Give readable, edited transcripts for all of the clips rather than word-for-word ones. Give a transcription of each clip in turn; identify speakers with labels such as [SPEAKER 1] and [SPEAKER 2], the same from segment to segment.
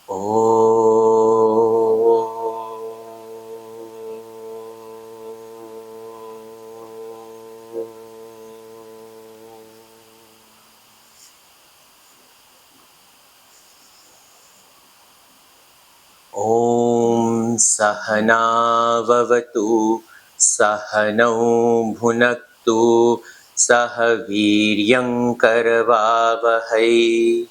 [SPEAKER 1] Om Sahana Vavatu Sahanau Bhunaktu Sahaviryam Karavavahai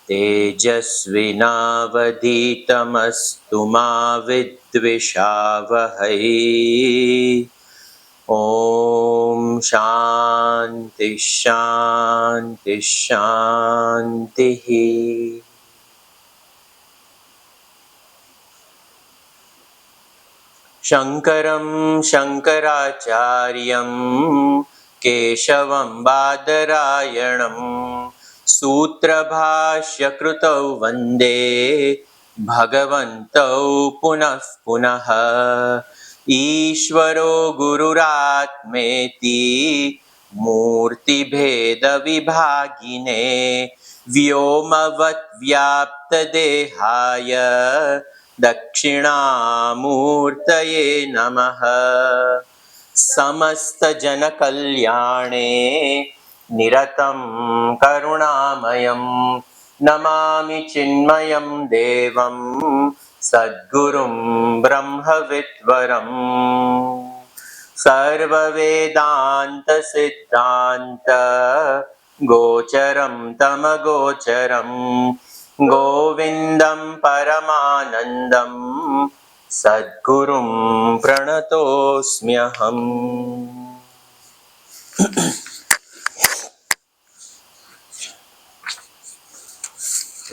[SPEAKER 1] Tejasvinavaditamastu ma vidvishavahai. Om Shanti Shanti Shanti. Shankaram Shankaracharyam Keshavam Badarayanam Sutrabhashya Krutau Vande Bhagavantau Punah Punah Ishvaro Gururatmeti Murti Bheda Vibhagine Vyomavat Vyapta Dehaya Dakshinamurtaye Namaha Samasta-jana-kalyane Niratam Karunamayam Namami Chinmayam Devam Sadgurum Brahma-vidvaram Sarva-vedanta Siddhanta Gocharam Tamagocharam Govindam Paramanandam Sadgurum Pranatosmyaham.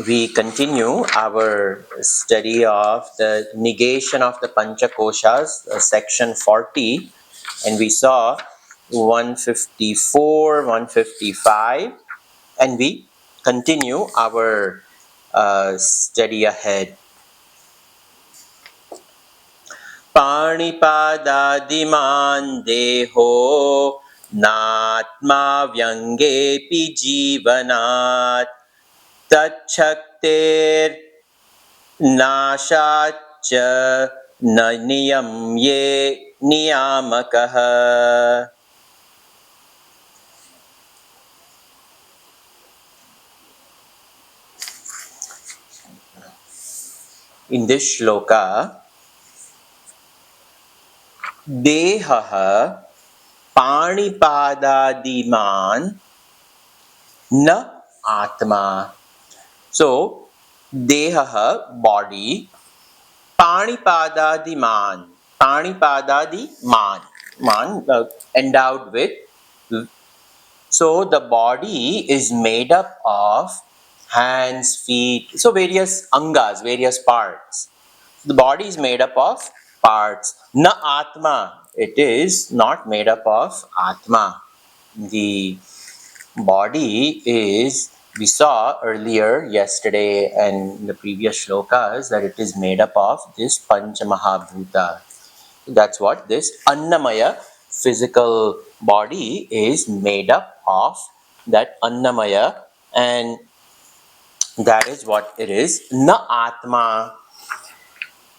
[SPEAKER 1] We continue our study of the negation of the Panchakoshas, section 40, and we saw 154, 155, and we continue our study ahead. Panipadaadiman deho natma vyangepi jivanat tachakter nashacha na niyamye niyamakah. In this shloka, dehaha panipadadiman na atma. So, dehaha, body, panipadadiman, panipadadiman, man, endowed with. So, the body is made up of hands, feet, so various angas, various parts. The body is made up of parts. Na atma, it is not made up of atma. The body is, we saw earlier yesterday and in the previous shlokas, that it is made up of this Pancha Mahabhuta. That's what this Annamaya physical body is made up of, that Annamaya, and that is what it is. Na Atma.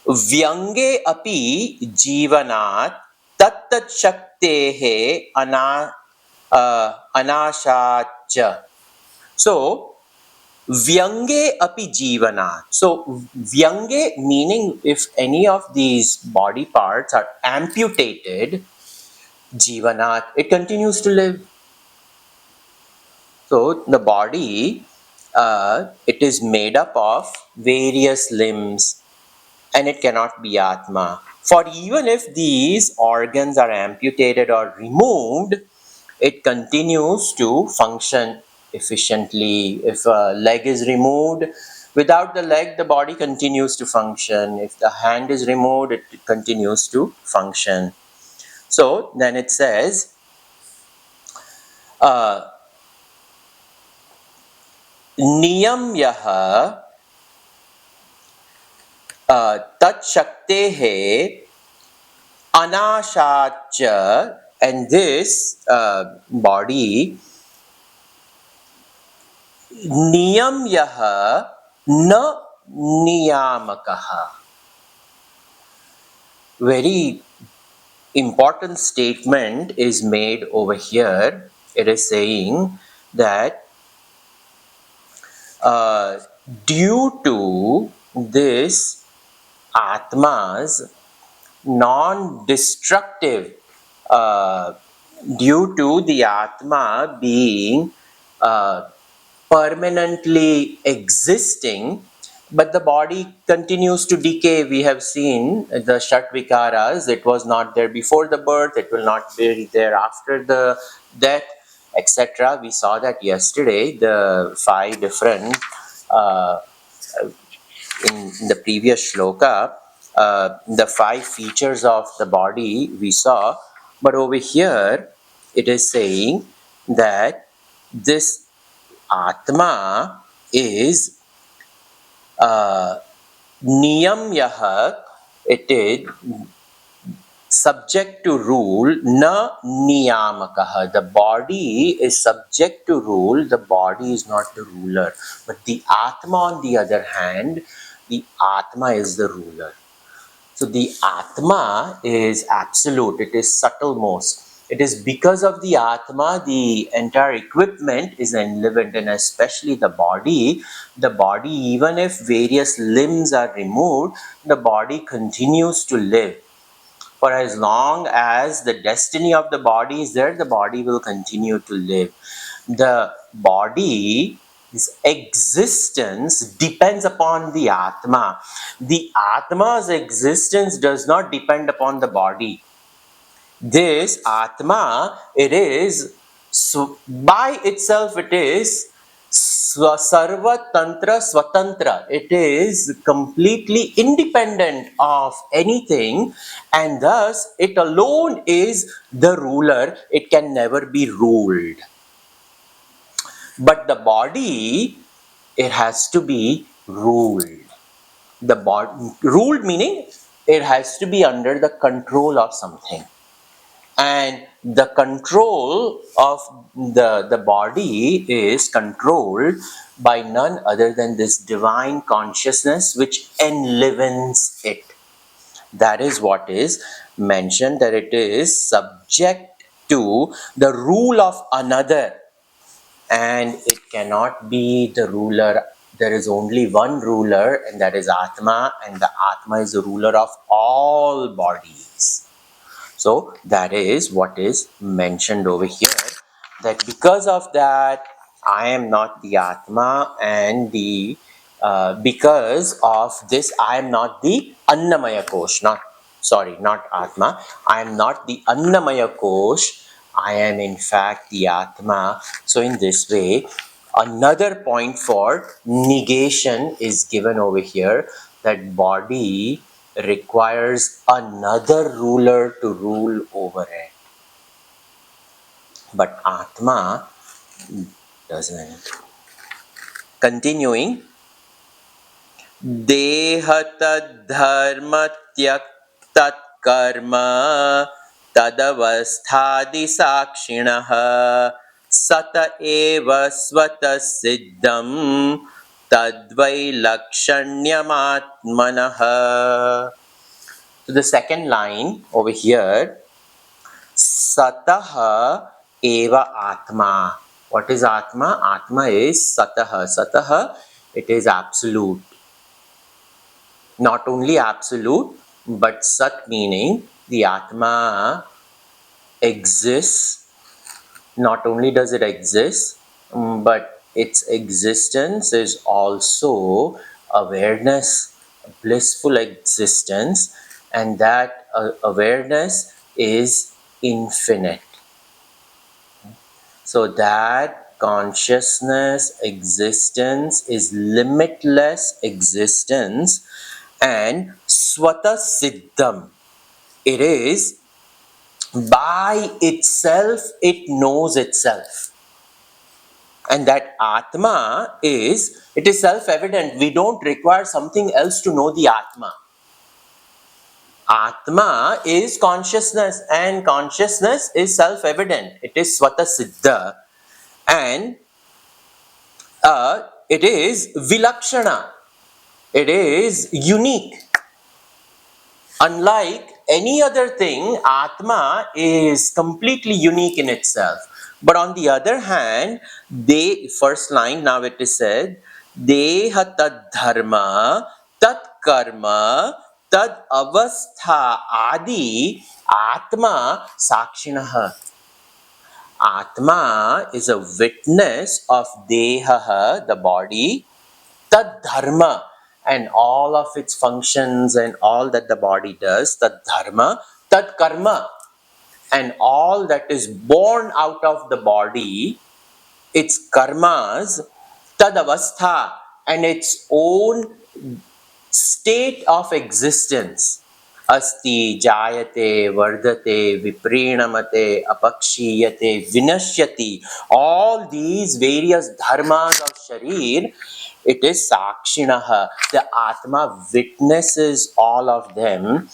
[SPEAKER 1] Vyange api jivanat tattat shaktehe anashacha. So, vyange api jivanat. So, vyange meaning if any of these body parts are amputated, jivanat, it continues to live. So, the body, it is made up of various limbs, and it cannot be Atma. For even if these organs are amputated or removed, it continues to function efficiently. If a leg is removed, without the leg, the body continues to function. If the hand is removed, it continues to function. So then it says, Niyam yaha tat shaktehe anashacha, and this body, niyam yaha na niyamakaha. Very important statement is made over here. It is saying that due to this Atma's non-destructive, uh, due to the Atma being permanently existing, but the body continues to decay. We have seen the Shat-Vikaras. It was not there before the birth, it will not be there after the death, etc. We saw that yesterday, the 5 different uh, in the previous shloka, the 5 features of the body we saw, but over here it is saying that this Atma is niyam yah, it is subject to rule, na niyamakah. The body is subject to rule, the body is not the ruler. But the Atma, on the other hand, the Atma is the ruler. So the Atma is absolute, it is subtlemost. It is because of the Atma, the entire equipment is enlivened, and especially the body, even if various limbs are removed, the body continues to live. For as long as the destiny of the body is there, the body will continue to live. The body's existence depends upon the Atma. The Atma's existence does not depend upon the body. This Atma, it is, by itself it is Sarva Tantra Swatantra. It is completely independent of anything, and thus it alone is the ruler. It can never be ruled. But the body, it has to be ruled. The body, ruled meaning it has to be under the control of something. And the control of the body is controlled by none other than this divine consciousness which enlivens it. That is what is mentioned, that it is subject to the rule of another, and it cannot be the ruler. There is only one ruler, and that is Atma, and the Atma is the ruler of all bodies. So that is what is mentioned over here, that because of that I am not the Atma, and the because of this I am not the Annamaya kosh, not Atma, I am not the Annamaya kosh, I am in fact the Atma. So in this way, another point for negation is given over here, that body requires another ruler to rule over it, but Atma doesn't. Continuing, Deha tad dharma tyak tat karma tadavasthadi sakshinah sata eva svata siddham tadvai lakshanyamaatmanah. So the second line over here, Sataha eva Atma. What is Atma? Atma is Sataha. Sataha, it is absolute. Not only absolute, but Sat meaning the Atma exists. Not only does it exist, but its existence is also awareness, blissful existence, and that awareness is infinite. So that consciousness existence is limitless existence, and Swata Siddham, it is by itself, it knows itself. And that Atma is, it is self-evident. We don't require something else to know the Atma. Atma is consciousness, and consciousness is self-evident. It is Swata Siddha, and it is Vilakshana. It is unique. Unlike any other thing, Atma is completely unique in itself. But on the other hand, first line, now it is said, Deha tad dharma, tat karma, tad avastha adi, Atma sakshinaha. Atma is a witness of Deha, the body, Tad dharma, and all of its functions and all that the body does, Tad dharma, Tad karma, and all that is born out of the body, its karmas, Tad avastha, and its own state of existence. Asti, jayate, vardate, viprinamate, apakshiyate, vinashyati. All these various dharmas of sharir, it is sakshinaha. The Atma witnesses all of them.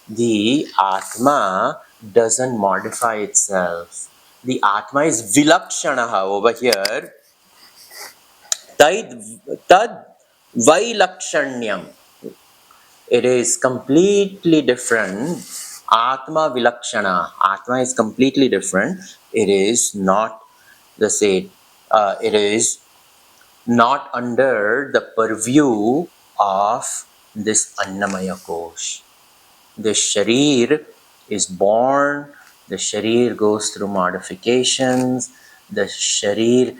[SPEAKER 1] The Atma doesn't modify itself. The Atma is vilakshanaha over here. Tad vailakshanyam. It is completely different. Atma vilakshana. Atma is completely different. It is not the same. It is not under the purview of this Annamaya kosha. The sharir is born, the sharir goes through modifications, the sharir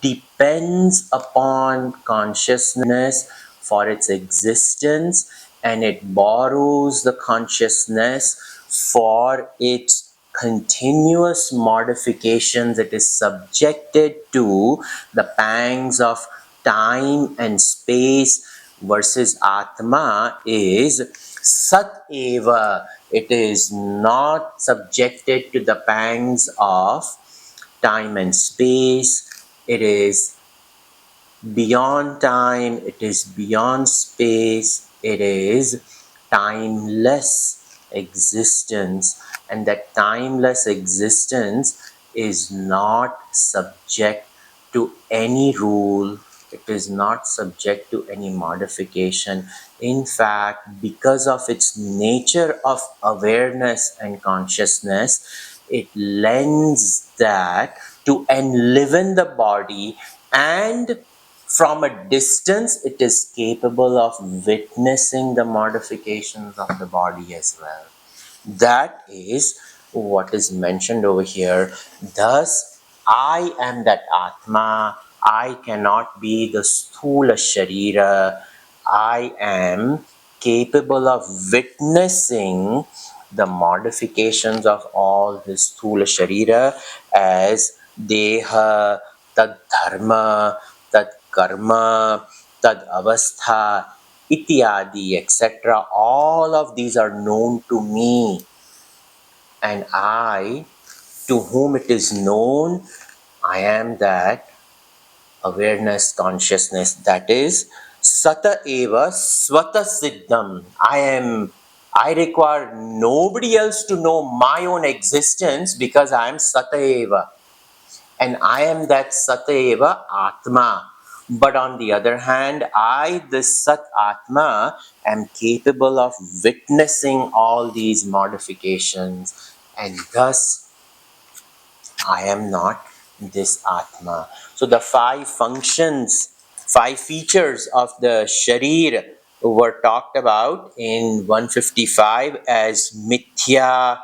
[SPEAKER 1] depends upon consciousness for its existence, and it borrows the consciousness for its continuous modifications. It is subjected to the pangs of time and space, versus Atma is Sat Eva. It is not subjected to the pangs of time and space. It is beyond time, it is beyond space, it is timeless existence, and that timeless existence is not subject to any rule, it is not subject to any modification. In fact, because of its nature of awareness and consciousness, it lends that to enliven the body, and from a distance it is capable of witnessing the modifications of the body as well. That is what is mentioned over here. Thus, I am that Atma. I cannot be the Sthula Sharira. I am capable of witnessing the modifications of all this Sthula Sharira as Deha, Tad Dharma, Tad Karma, Tad Avastha, ityadi, etc. All of these are known to me, and I, to whom it is known, I am that awareness, consciousness, that is Sata Eva Swata Siddham. I require nobody else to know my own existence, because I am Sata Eva. And I am that Sateva Atma. But on the other hand, I, this Sat Atma, am capable of witnessing all these modifications, and thus I am not this Atma. So the five functions, five features of the Sharir were talked about in 155 as Mithya,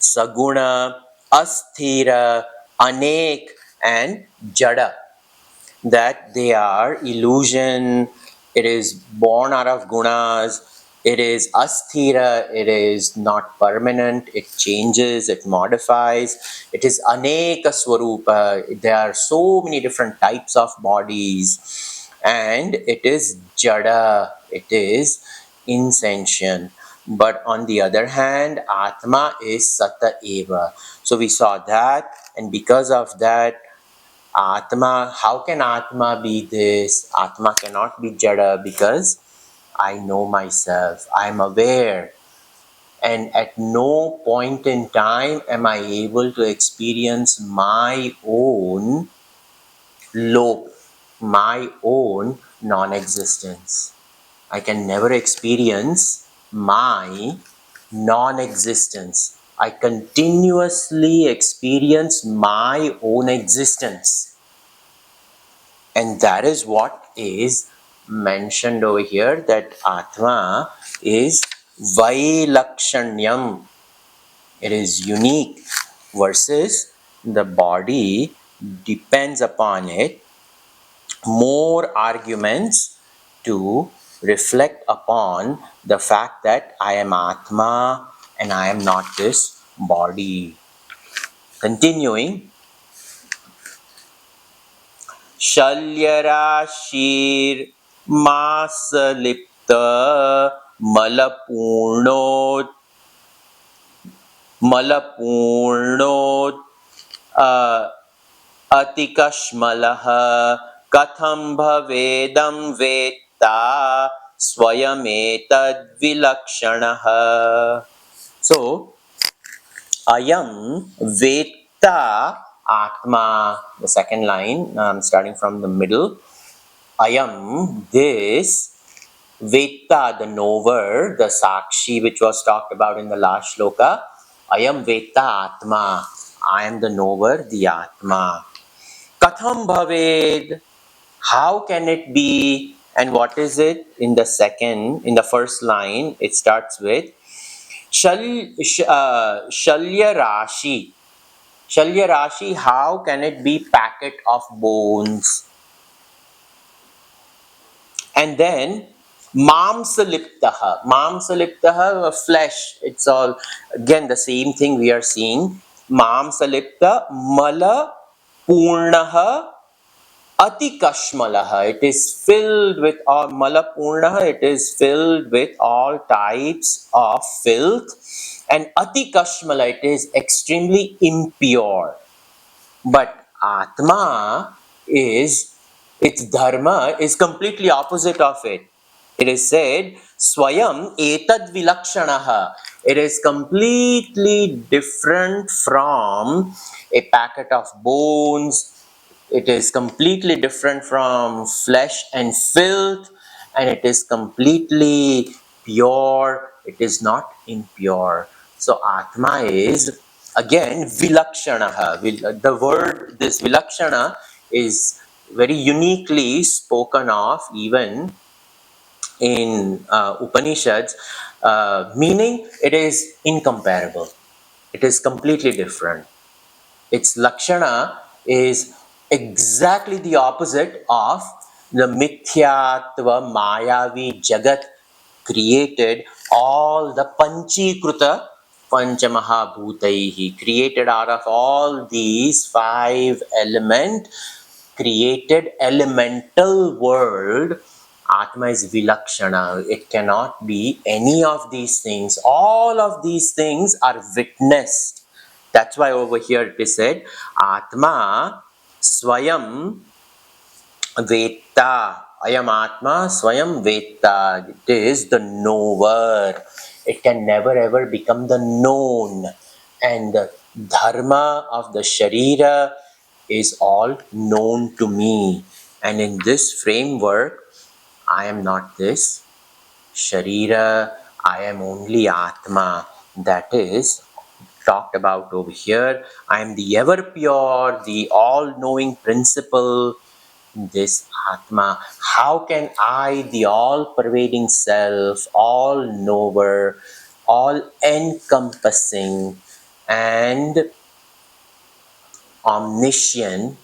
[SPEAKER 1] Saguna, Asthira, Anek, and Jada. That they are illusion, it is born out of gunas, it is asthira, it is not permanent, it changes, it modifies, it is aneka swarupa, there are so many different types of bodies, and it is jada, it is insentient. But on the other hand, Atma is Sata Eva. So we saw that, and because of that, Atma, how can Atma be this? Atma cannot be Jada, because I know myself, I am aware, and at no point in time am I able to experience my own lop, my own non existence. I can never experience my non-existence. I continuously experience my own existence. And that is what is mentioned over here, that Atma is Vailakshanyam. It is unique, versus the body depends upon it. More arguments to reflect upon the fact that I am Atma and I am not this body. Continuing, Shalyarashir Masalipta Malapurnot Malapurnot Atikashmalah Katham Bhavedam Vetta Swayametad Vilakshanaha. So, Ayam Vetta Atma, the second line, starting from the middle. Ayam, this, Vetta, the knower, the Sakshi, which was talked about in the last shloka. Ayam Vetta Atma, I am the knower, the Atma. Katham Bhaved, how can it be? And what is it? In the first line, it starts with Shalya Rashi. Shalya Rashi, how can it be packet of bones? And then Mamsaliptaha. Mamsaliptaha, flesh. It's all, again, the same thing we are seeing. Mamsalipta Mala Purnaha Atikashmalaha. It is filled with all Malapurnaha. It is filled with all types of filth. And Atikashmala, it is extremely impure. But Atma is, its dharma is completely opposite of it. It is said, Swayam etad vilakshanaha. It is completely different from a packet of bones. It is completely different from flesh and filth, and it is completely pure. It is not impure. So Atma is again vilakshanaha. The word, this vilakshana, is very uniquely spoken of even in Upanishads, meaning it is incomparable. It is completely different. Its lakshana is exactly the opposite of the mithyatva mayavi jagat created all the panchikruta panchamahabhutaihi, created out of all these five element, created elemental world. Atma is vilakshana. It cannot be any of these things. All of these things are witnessed. That's why over here it is said, Atma Swayam Vetta. Ayam Atma Swayam Vetta. It is the knower. It can never ever become the known. And the dharma of the Sharira is all known to me. And in this framework, I am not this Sharira, I am only Atma. That is talked about over here. I am the ever pure, the all-knowing principle, this Atma. How can I, the all-pervading self, all-knower, all-encompassing, and omniscient,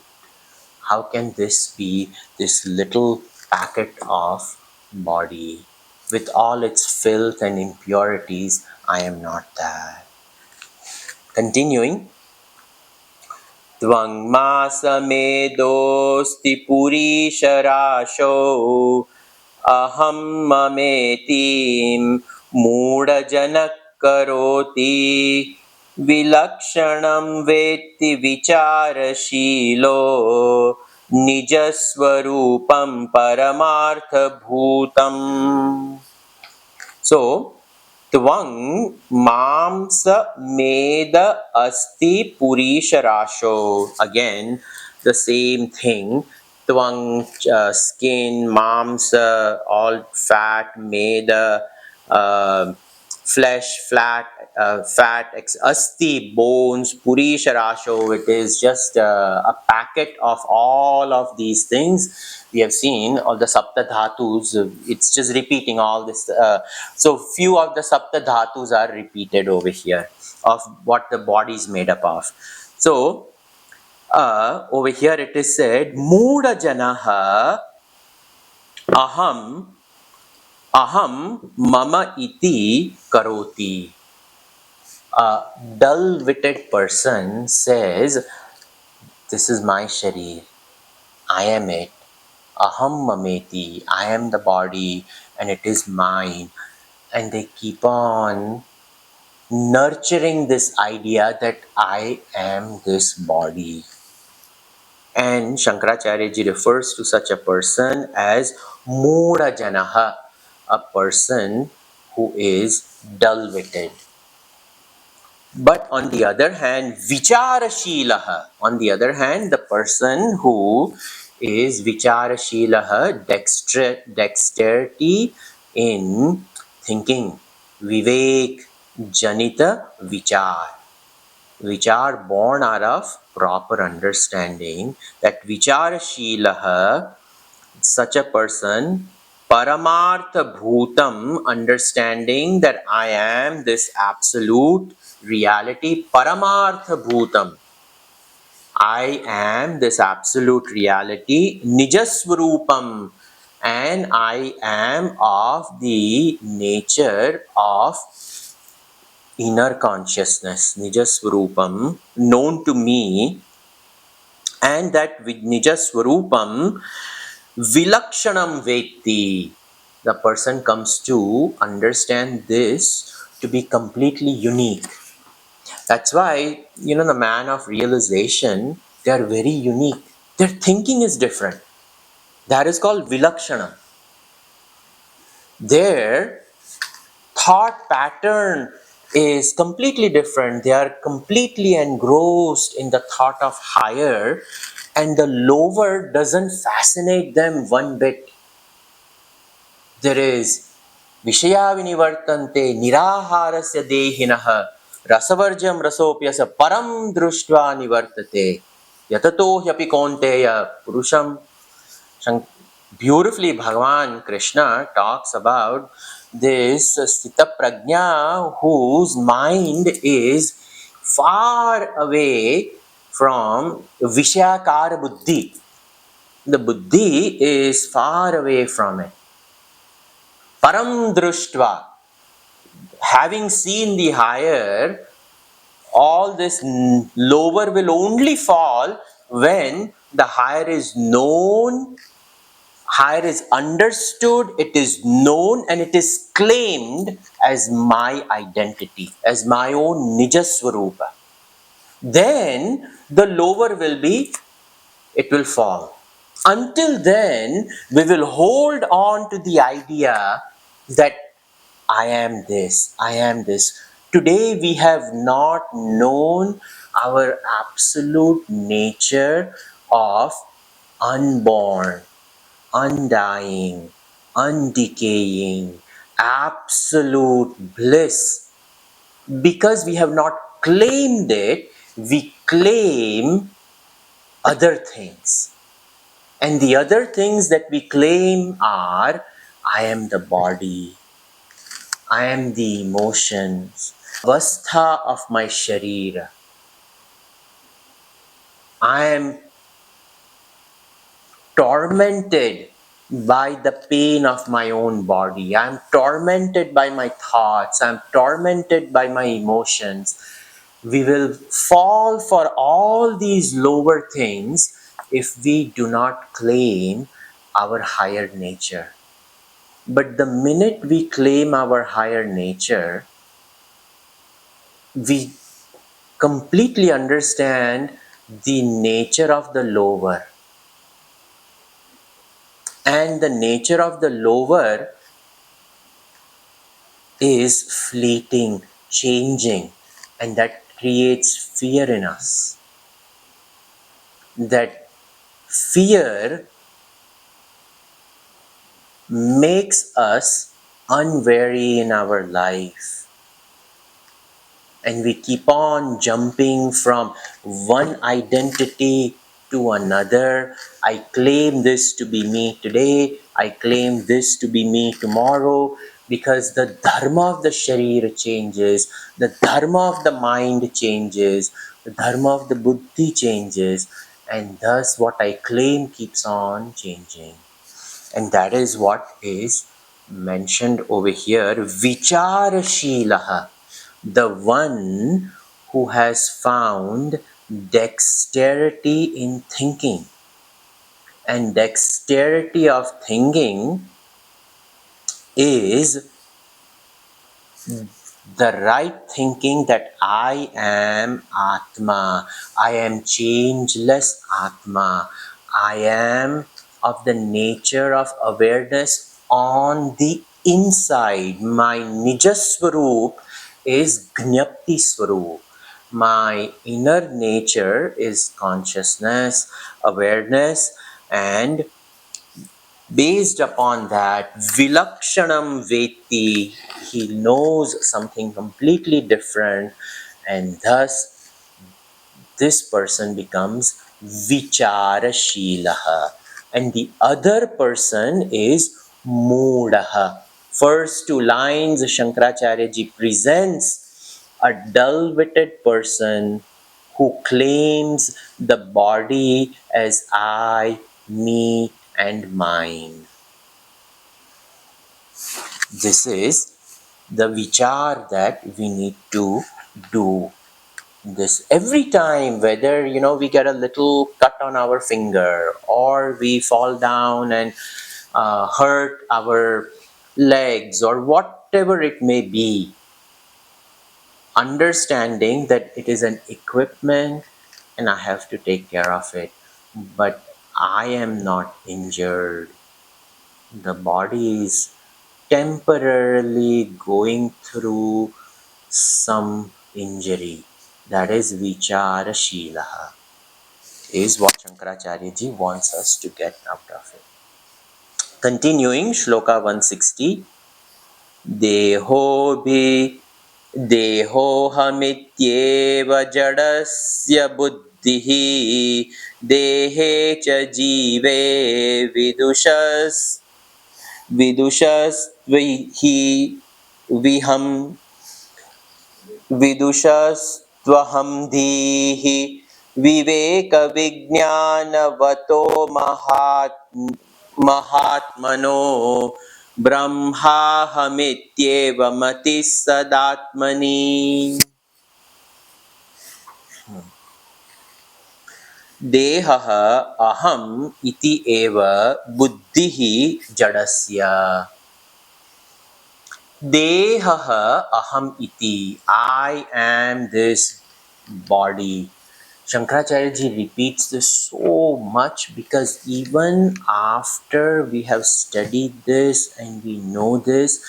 [SPEAKER 1] how can this be this little packet of body with all its filth and impurities? I am not that. Continuing, Tvang masamedosti purisharasho aham mametim mudajanak karoti vilakshanam vetti vicharashilo nijaswarupam paramartha bhutam. So, Tvang mamsa meda asti purisharasho. Again, the same thing. Twang, skin, mamsa, all fat, meda, flesh, fat, asti, bones, puri, sharasho. It is just a packet of all of these things. We have seen all the sapta dhatus. It's just repeating all this. So few of the sapta dhatus are repeated over here of what the body is made up of. So over here it is said, Mooda Janaha Aham Mama Iti Karoti. A dull-witted person says, this is my sharir, I am it. Aham Mameti, I am the body and it is mine. And they keep on nurturing this idea that I am this body. And Shankaracharya ji refers to such a person as Mooda Janaha, a person who is dull-witted. But on the other hand, Vicharashilaha, on the other hand, the person who is Vicharashilaha, dexterity in thinking, Vivek Janita Vichar, which are born out of proper understanding, that Vicharashilaha, such a person, Paramartha Bhutam, understanding that I am this absolute reality, Paramartha Bhutam, I am this absolute reality, Nijaswarupam, and I am of the nature of inner consciousness, Nijaswarupam, known to me, and that with Nijaswarupam, Vilakshanam Vetti, the person comes to understand this to be completely unique. That's why, the man of realization, they are very unique. Their thinking is different. That is called Vilakshanam. Their thought pattern is completely different. They are completely engrossed in the thought of higher, and the lower doesn't fascinate them one bit. There is Vishaya Vinivartante Niraharasya Dehinaha Rasavarjam Rasopyasa Param Društva Nivartate Yatato Hyapi Konteya Purusham. Beautifully, Bhagavan Krishna talks about this Sthita Prajna whose mind is far away from Vishakara Buddhi. The Buddhi is far away from it. Param Društva, having seen the higher, all this lower will only fall when the higher is known, higher is understood, it is known, and it is claimed as my identity, as my own Nijaswarupa. Then the lower will be, it will fall. Until then, we will hold on to the idea that I am this, I am this. Today we have not known our absolute nature of unborn, undying, undecaying, absolute bliss. Because we have not claimed it, we claim other things. And the other things that we claim are, I am the body, I am the emotions, avastha of my sharira. I am tormented by the pain of my own body. I am tormented by my thoughts. I am tormented by my emotions. We will fall for all these lower things if we do not claim our higher nature. But the minute we claim our higher nature, we completely understand the nature of the lower. And the nature of the lower is fleeting, changing, and that creates fear in us. That fear makes us unwary in our life. And we keep on jumping from one identity to another. I claim this to be me today, I claim this to be me tomorrow, because the dharma of the sharir changes, the dharma of the mind changes, the dharma of the buddhi changes, and thus what I claim keeps on changing. And that is what is mentioned over here, vicharashilaha, the one who has found dexterity in thinking. And dexterity of thinking is the right thinking that I am Atma, I am changeless Atma, I am of the nature of awareness on the inside. My Nijaswarup is Gnapti Swarup. My inner nature is consciousness, awareness, and based upon that, Vilakshanam Veti, he knows something completely different, and thus this person becomes Vicharashilaha. And the other person is Moodaha. First two lines, Shankaracharya ji presents a dull-witted person who claims the body as I, me, and mine. This is the vichar that we need to do. This every time, whether we get a little cut on our finger, or we fall down and hurt our legs, or whatever it may be, understanding that it is an equipment and I have to take care of it, but I am not injured. The body is temporarily going through some injury. That is vicharashilaha, is what Shankaracharya ji wants us to get out of it. Continuing, Shloka 160, देहोहमित्येव जडस्य बुद्धिः देहे च जीवे विदुषस्त्वहि विहं विदुषस्त्वहं धीः विवेकविज्ञानवतो महात्मनो ब्रह्माहमित्येव मतिः सदात्मनि. देहः अहम् इति एव बुद्धिः जडस्य. Dehaha aham iti. I am this body. Shankaracharya ji repeats this so much because even after we have studied this and we know this,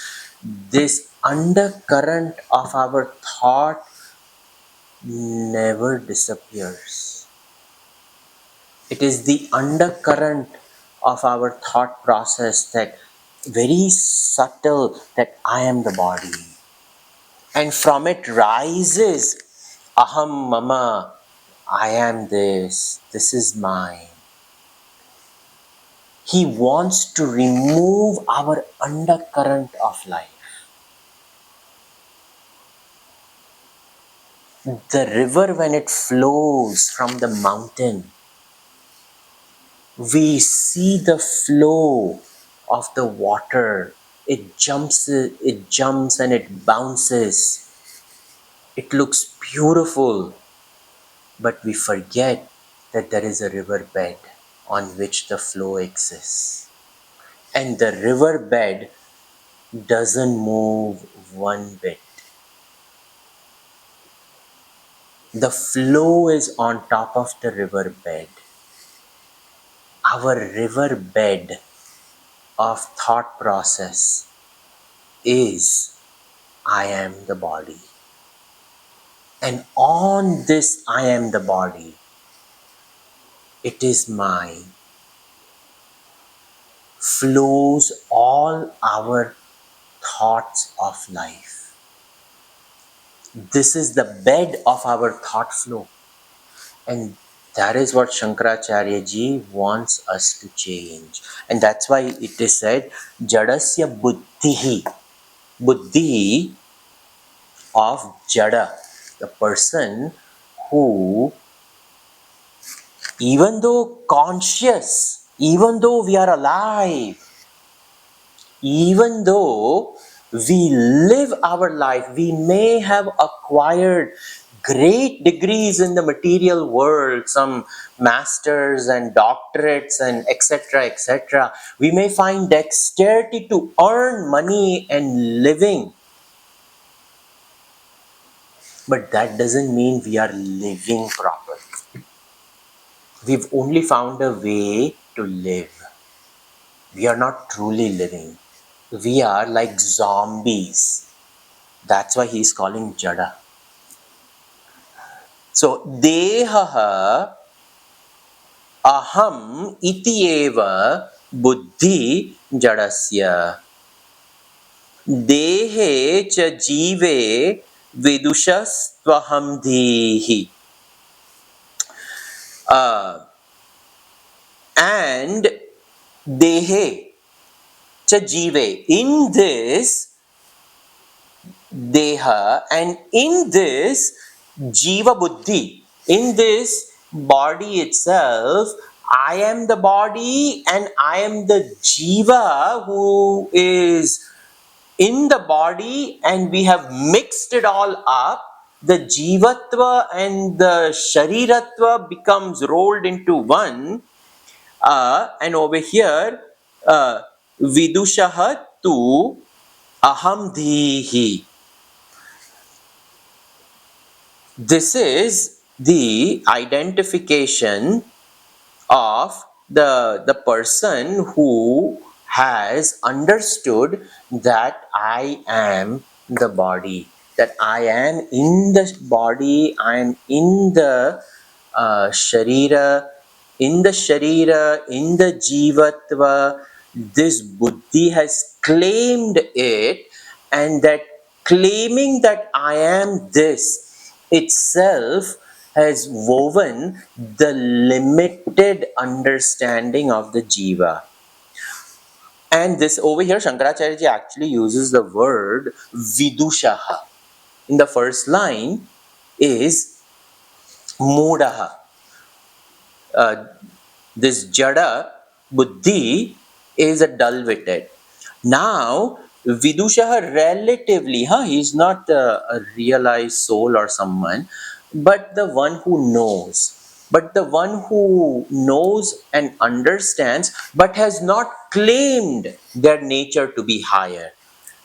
[SPEAKER 1] this undercurrent of our thought never disappears. It is the undercurrent of our thought process that very subtle, that I am the body. And from it rises aham mama, I am this is mine. He wants to remove our undercurrent of life. The river, when it flows from the mountain, we see the flow of the water. It jumps and it bounces. It looks beautiful, but we forget that there is a riverbed on which the flow exists. And the riverbed doesn't move one bit. The flow is on top of the riverbed. Our riverbed of thought process is I am the body. And on this I am the body, it is my flows all our thoughts of life. This is the bed of our thought flow. And that is what Shankaracharya ji wants us to change. And that's why it is said, Jadasya buddhihi. Buddhi of Jada, the person who, even though conscious, even though we are alive, even though we live our life, we may have acquired great degrees in the material world, some masters and doctorates and etc., etc. We may find dexterity to earn money and living, but that doesn't mean we are living properly. We've only found a way to live. We are not truly living. We are like zombies. That's why he's calling Jada. So, Dehaha aham iti eva buddhi jadasya. Dehe cha jive vidushas tvaham dhihi. And Dehe cha jive. In this Deha, and in this Jiva Buddhi, in this body itself, I am the body and I am the Jiva who is in the body, and we have mixed it all up. The Jivatva and the Shariratva becomes rolled into one, and over here, Vidushaha tu aham dhihi. This is the identification of the person who has understood that I am the body, that I am in the body, I am in the sharira, in the jivatva. This buddhi has claimed it, and that claiming that I am this itself has woven the limited understanding of the jiva. And this over here, Shankaracharya ji actually uses the word vidushaha. In the first line is mudaha. This jada buddhi is a dull-witted. Now, Vidushaha relatively, he's not a realized soul or someone, but the one who knows. But the one who knows and understands, but has not claimed their nature to be higher.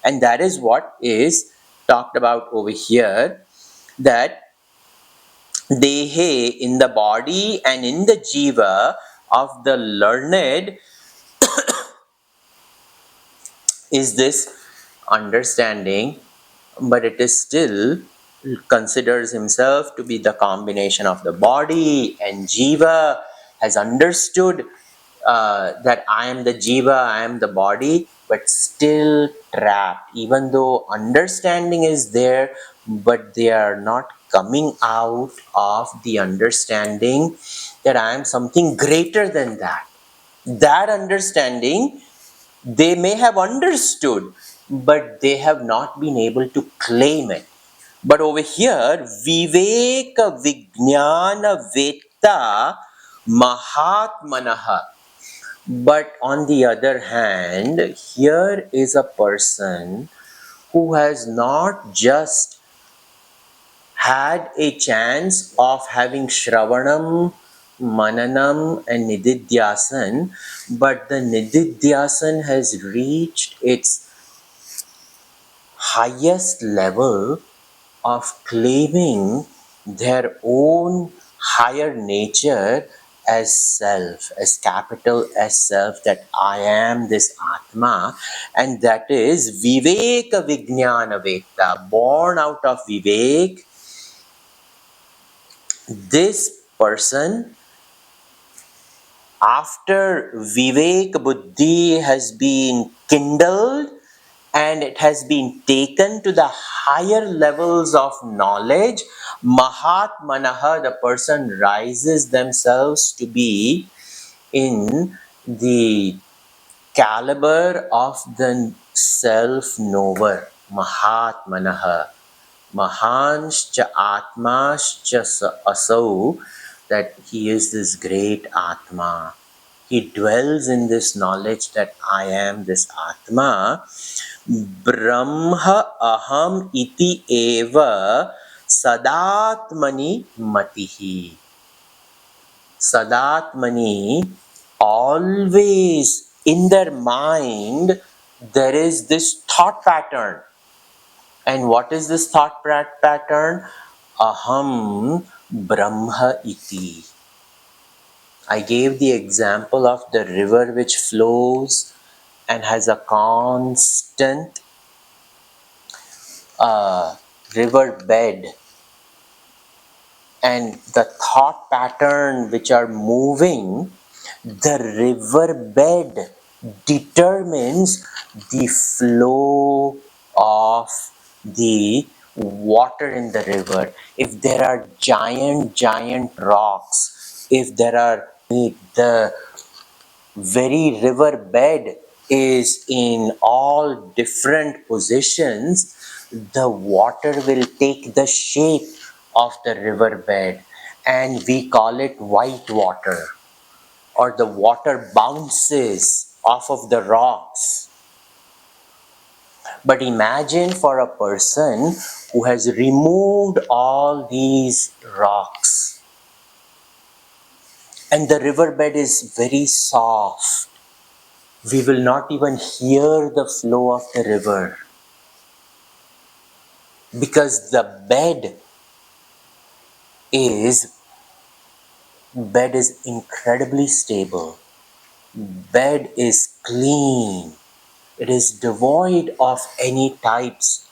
[SPEAKER 1] And that is what is talked about over here, that Dehe, in the body and in the jiva of the learned, is this understanding, but it is still considers himself to be the combination of the body and jiva, has understood that I am the jiva, I am the body, but still trapped. Even though understanding is there, but they are not coming out of the understanding that I am something greater than that. That understanding they may have understood, but they have not been able to claim it. But over here, Viveka Vijnana Veta Mahatmanaha. But on the other hand, here is a person who has not just had a chance of having Shravanam, Mananam and Nididhyasan, but the Nididhyasan has reached its highest level of claiming their own higher nature as self, as capital S self, that I am this Atma, and that is Viveka Vijnana Vekta, born out of Vivek. This person After Vivek Buddhi has been kindled and it has been taken to the higher levels of knowledge, Mahatmanaha, the person rises themselves to be in the caliber of the self-knower, Mahatmanaha. Mahanscha Atmascha Asau, that he is this great Atma. He dwells in this knowledge that I am this Atma. Brahma aham iti eva sadatmani matihi. Sadatmani, always in their mind, there is this thought pattern. And what is this thought pattern? Aham Brahma iti. I gave the example of the river which flows and has a constant river bed, and the thought pattern which are moving, the river bed determines the flow of the water in the river. If there are giant rocks, if there are the very river bed is in all different positions, the water will take the shape of the river bed, and we call it white water, or the water bounces off of the rocks. But imagine for a person who has removed all these rocks and the riverbed is very soft. We will not even hear the flow of the river because the is bed is incredibly stable. Bed is clean. It is devoid of any types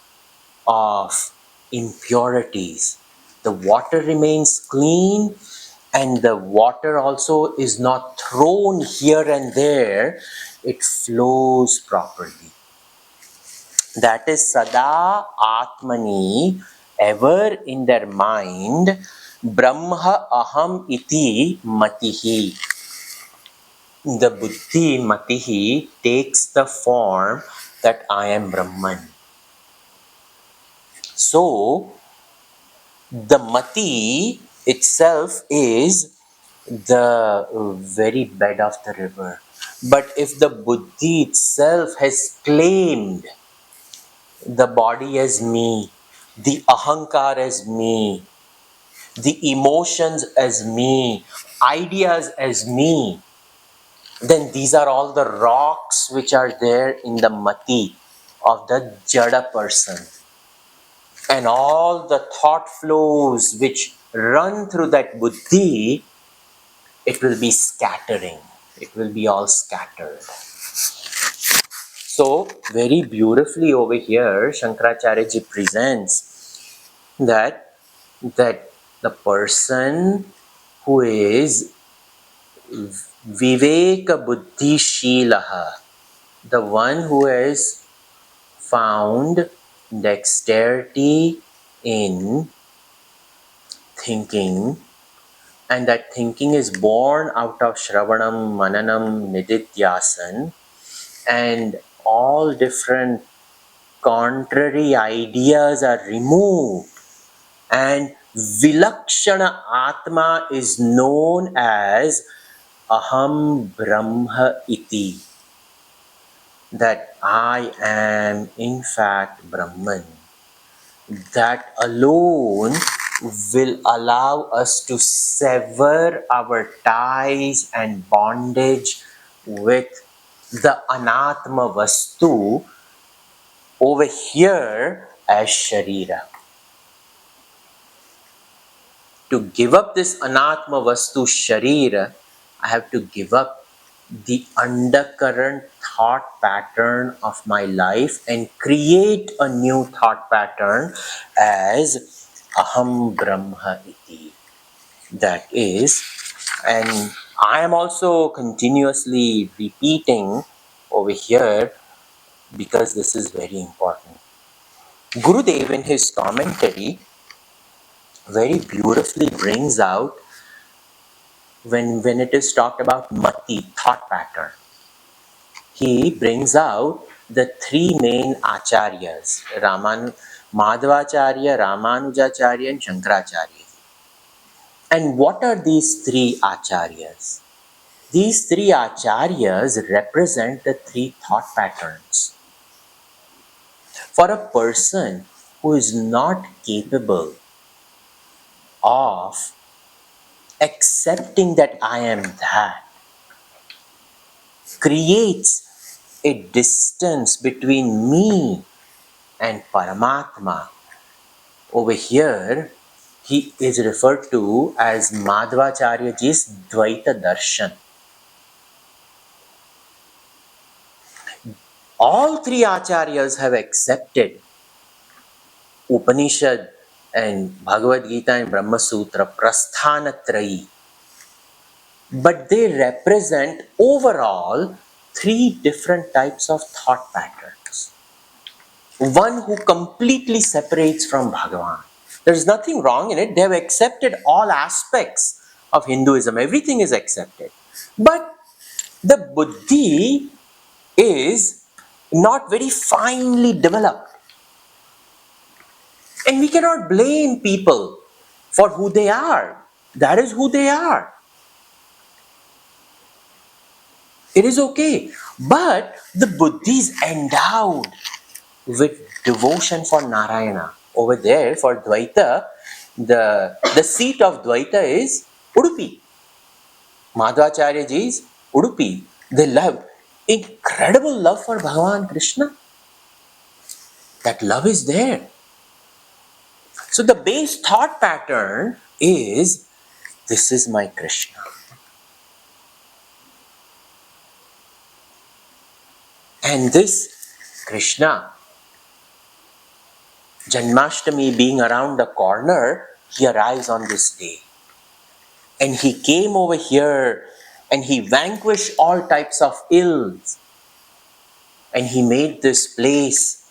[SPEAKER 1] of impurities. The water remains clean, and the water also is not thrown here and there. It flows properly. That is Sada Atmani, ever in their mind, Brahma Aham Iti Matihi. The Buddhi Matihi takes the form that I am Brahman. So, the Mati itself is the very bed of the river. But if the Buddhi itself has claimed the body as me, the ahankar as me, the emotions as me, ideas as me, then these are all the rocks which are there in the mati of the jada person. And all the thought flows which run through that buddhi, it will be scattering. It will be all scattered. So, very beautifully over here, Shankaracharya ji presents that the person who is Viveka Buddhi Shilaha, the one who has found dexterity in thinking, and that thinking is born out of Shravanam, Mananam, Nididhyasan, and all different contrary ideas are removed, and Vilakshana Atma is known as Aham Brahma Iti, that I am in fact Brahman. That alone will allow us to sever our ties and bondage with the Anatma Vastu over here as Sharira. To give up this Anatma Vastu Sharira, I have to give up the undercurrent thought pattern of my life and create a new thought pattern as Aham Brahma Iti. That is, and I am also continuously repeating over here because this is very important. Gurudev in his commentary very beautifully brings out when it is talked about mati, thought pattern. He brings out the three main acharyas, Madhvacharya, Ramanujacharya and Shankaracharya. And what are these three acharyas? These three acharyas represent the three thought patterns. For a person who is not capable of accepting that I am that, creates a distance between me and Paramatma. Over here, he is referred to as Madhvacharyaji's Dvaita Darshan. All three acharyas have accepted Upanishad and Bhagavad Gita and Brahma Sutra, Prasthanatrayi. But they represent overall three different types of thought patterns. One who completely separates from Bhagavan. There's nothing wrong in it. They have accepted all aspects of Hinduism. Everything is accepted. But the buddhi is not very finely developed. And we cannot blame people for who they are. That is who they are. It is okay. But the buddhi is endowed with devotion for Narayana. Over there, for Dvaita, the seat of Dvaita is Udupi. Madhvacharya ji is Udupi. They love, incredible love for Bhagavan Krishna. That love is there. So the base thought pattern is, this is my Krishna. And this Krishna, Janmashtami being around the corner, he arrives on this day. And he came over here and he vanquished all types of ills. And he made this place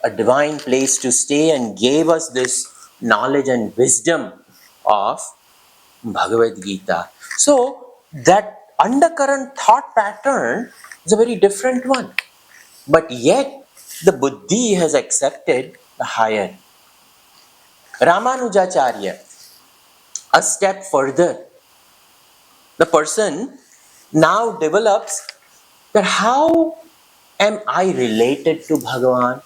[SPEAKER 1] a divine place to stay and gave us this knowledge and wisdom of Bhagavad Gita. So that undercurrent thought pattern is a very different one. But yet the buddhi has accepted the higher. Ramanujacharya, a step further, the person now develops that how am I related to Bhagavan?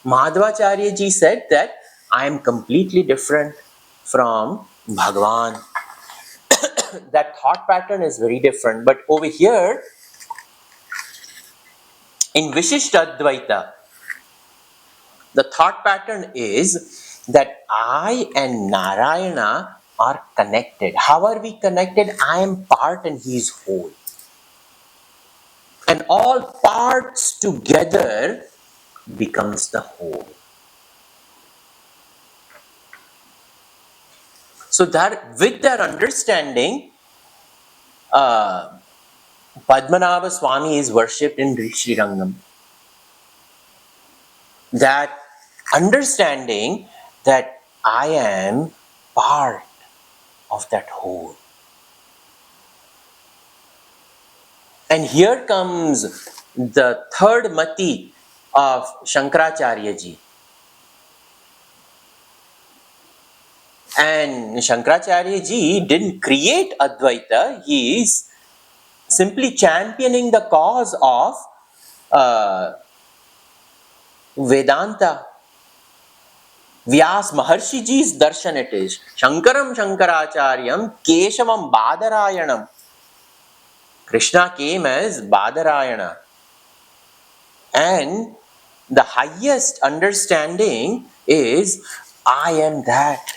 [SPEAKER 1] Madhvacharya ji said that I am completely different from Bhagavan. That thought pattern is very different. But over here, in Vishishtadvaita, the thought pattern is that I and Narayana are connected. How are we connected? I am part and he is whole. And all parts together becomes the whole. So that with that understanding, Padmanabha Swami is worshipped in Sri Rangam. That understanding that I am part of that whole. And here comes the third mati of Shankaracharya ji. And Shankaracharya ji didn't create Advaita, he is simply championing the cause of Vedanta. Vyas Maharshi ji's darshan it is. Shankaram Shankaracharyam Keshavam Badarayanam. Krishna came as Badarayana. And the highest understanding is, I am that.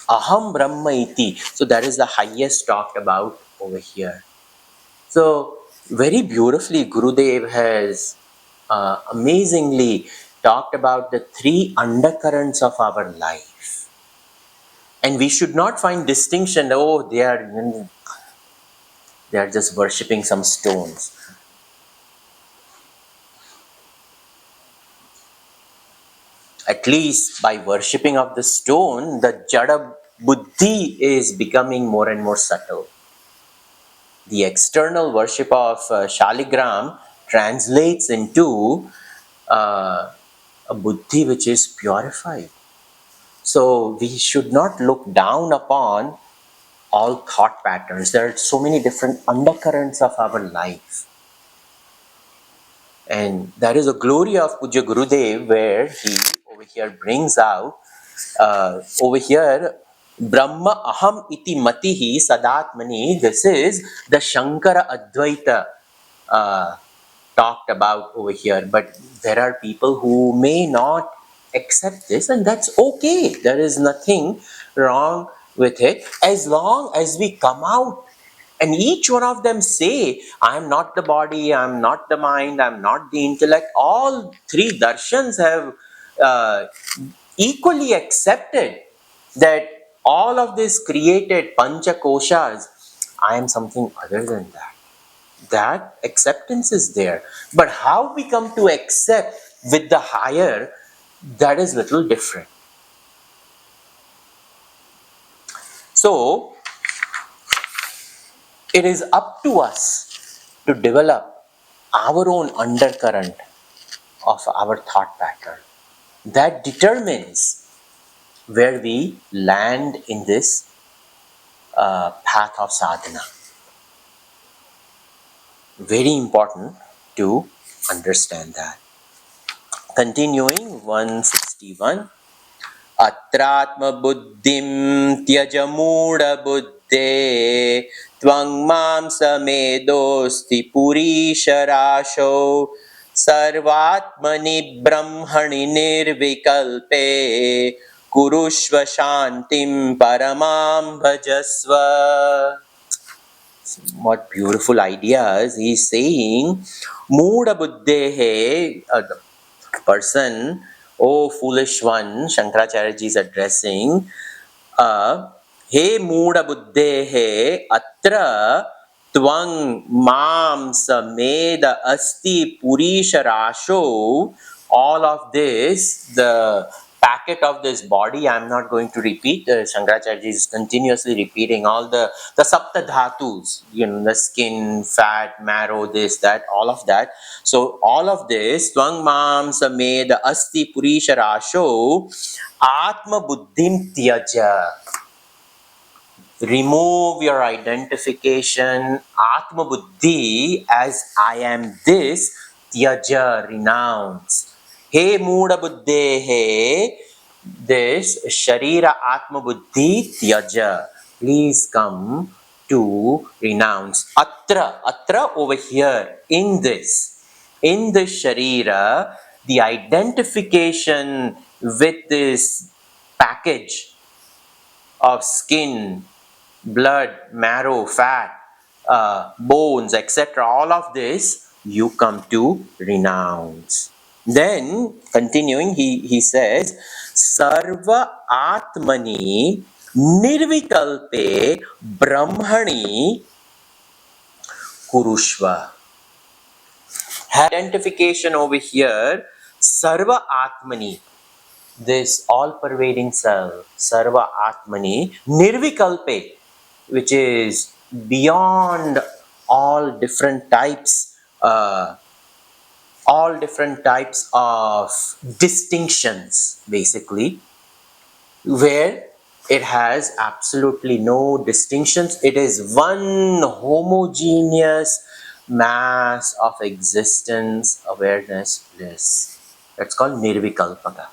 [SPEAKER 1] Aham Brahma iti. So that is the highest talked about over here. So very beautifully Gurudev has amazingly talked about the three undercurrents of our life. And we should not find distinction, oh, they are just worshipping some stones. At least by worshipping of the stone, the Jada Buddhi is becoming more and more subtle. The external worship of Shaligram translates into a Buddhi which is purified. So we should not look down upon all thought patterns. There are so many different undercurrents of our life. And that is a glory of Pujya Gurudev, where he over here brings out, over here, Brahma aham iti matihi sadatmani. This is the Shankara Advaita talked about over here. But there are people who may not accept this, and that's okay. There is nothing wrong with it, as long as we come out and each one of them say, I am not the body, I am not the mind, I am not the intellect. All three darshans have equally accepted that all of this created pancha koshas, I am something other than that. That acceptance is there. But how we come to accept with the higher, that is little different. So, it is up to us to develop our own undercurrent of our thought pattern. That determines where we land in this path of sadhana. Very important to understand that. Continuing 161. Atratma buddhim tyajamuda buddhe tvang mam samedosti purisharasho sarvatmani brahmani nirvikalpe kurushva shantim paramam bhajasva. What beautiful ideas. He's saying, Muda buddhehe, the person, oh foolish one, Shankaracharya ji is addressing, He Muda buddhehe atra tvang mam sameda asti purisha rasho. All of this, the packet of this body, I'm not going to repeat. Shankaracharya is continuously repeating all the sapta dhatus, the skin, fat, marrow, this, that, all of that. So all of this, tvang mam sameda asti purisha rasho atma buddhim tyaja. Remove your identification, Atma Buddhi, as I am this, Tyaja, renounce. He Muda Buddhe, he, this Sharira Atma Buddhi, Tyaja. Please come to renounce. Atra over here, in this Sharira, the identification with this package of skin, blood, marrow, fat, bones, etc. All of this you come to renounce. Then, continuing, he says, Sarva Atmani Nirvikalpe Brahmani Kurushva. Identification over here, Sarva Atmani, this all-pervading self, Sarva Atmani, Nirvikalpe, which is beyond all different types of distinctions, basically, where it has absolutely no distinctions. It is one homogeneous mass of existence, awareness, bliss. That's called Nirvikalpaka.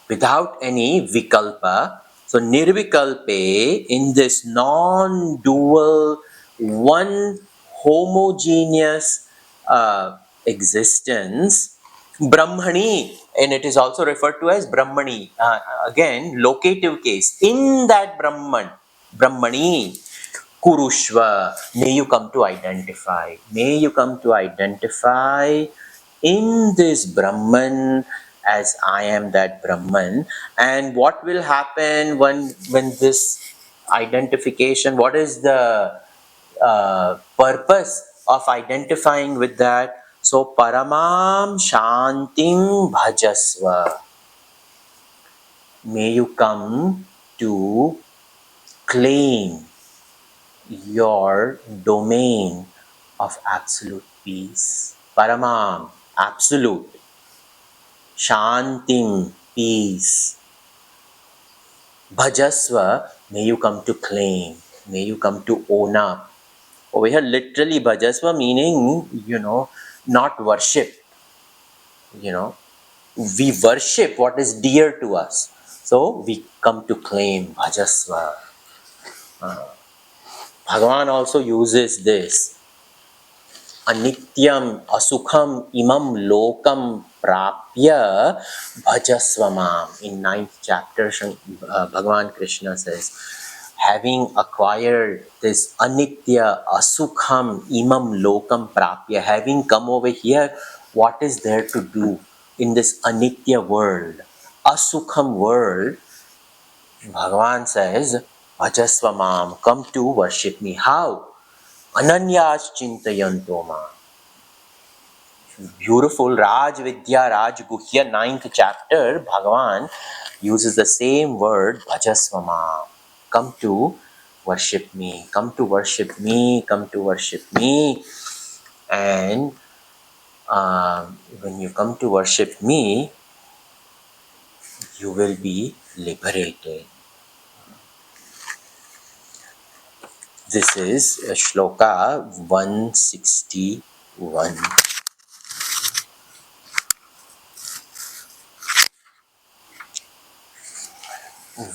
[SPEAKER 1] Without any vikalpa. So nirvikalpe, in this non-dual, one homogeneous existence, Brahmani, and it is also referred to as Brahmani, again locative case, in that Brahmani, Kurushva, may you come to identify in this Brahman as I am that Brahman. And what will happen when this identification, what is the purpose of identifying with that? So Paramam Shantim Bhajasva. May you come to claim your domain of absolute peace. Paramam, absolute. Shantim, peace. Bhajasva, may you come to claim. May you come to own up. Over here, literally, Bhajasva meaning, not worship. We worship what is dear to us. So we come to claim Bhajasva. Bhagavan also uses this. Anityam asukham imam lokam prapya bhajasvamam. In 9th chapter, Bhagavan Krishna says, having acquired this anitya asukham imam lokam prapya, having come over here, what is there to do in this anitya world, asukham world? Bhagavan says, bhajasvamam, come to worship me. How? Ananyas chintayanto ma. Beautiful Raj Vidya Raj Guhya 9th chapter, Bhagavan uses the same word, Bhajasvama. Come to worship me, come to worship me, come to worship me. And when you come to worship me, you will be liberated. This is Shloka 161.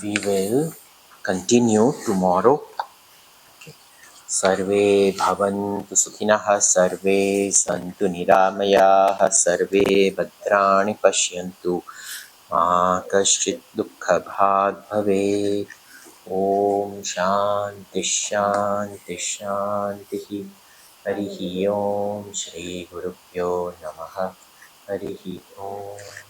[SPEAKER 1] We will continue tomorrow. सर्वे भवन्तु सुखिनः, सर्वे सन्तु निरामयाः, सर्वे भद्राणि पश्यन्तु, मा कश्चित् दुःखभाग् भवेत्. ॐ शान्ति शान्ति शान्तिः. हरिः ॐ श्रीगुरुभ्यो नमः. हरिः ॐ.